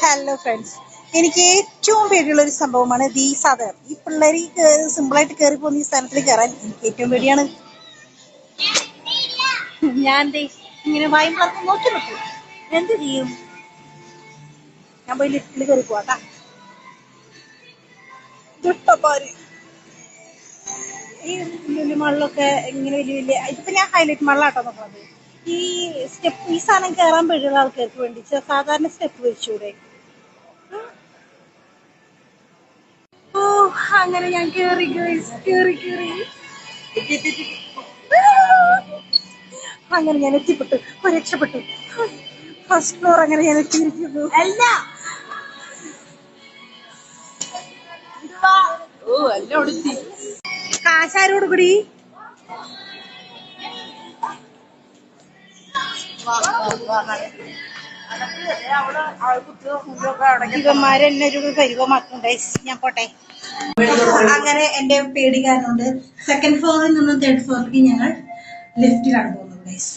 Hello friends, എനിക്ക് ഏറ്റവും പേടിയുള്ള ഒരു സംഭവമാണ് ഈ സാധനം. ഈ പിള്ളേർ സിമ്പിളായിട്ട് കയറി പോകുന്ന ഈ സ്ഥലത്തിൽ കയറാൻ എനിക്ക് ഏറ്റവും പേടിയാണ്. ഞാൻ ഇങ്ങനെ വായും പറക്കും നോക്കി നോക്കും, എന്ത് ചെയ്യും? ഞാൻ പോയി ലിഫ്റ്റിൽ കയറി പോവാട്ടാ. ദുഷ്ടന്മാര് ഈ ലുലുമാളിലൊക്കെ ഇങ്ങനെ വലിയ വലിയ ഇതിപ്പോ ഞാൻ ഹൈലൈറ്റ് മാളിലാട്ടോ നോക്കുന്നത്. ഈ സ്റ്റെപ്പ് ഈ സാധനം കയറാൻ പേടിയുള്ള ആൾക്കാർക്ക് വേണ്ടി സാധാരണ സ്റ്റെപ്പ് വെച്ചൂടെ? ഓ, അങ്ങനെ ഞാൻ കേറി കേറി കേറി അങ്ങനെ ഞാൻ എത്തിപ്പെട്ടു, രക്ഷപ്പെട്ടു. ഫസ്റ്റ് ഫ്ലോർ അങ്ങനെ ഞാൻ എത്തിയിരിക്കുന്നു. അല്ല കാശാരോട് കൂടി ഇവന്മാരെന്നെ ഒരു പരിവമാക്കുണ്ടായി. ഞാൻ പോട്ടെ. അങ്ങനെ എന്റെ പേടി കാരണം കൊണ്ട് സെക്കൻഡ് ഫ്ലോറിൽ നിന്നും തേർഡ് ഫ്ലോറിലേക്ക് ഞങ്ങൾ ലിഫ്റ്റിലാണ് പോകുന്നത് ഗൈസ്.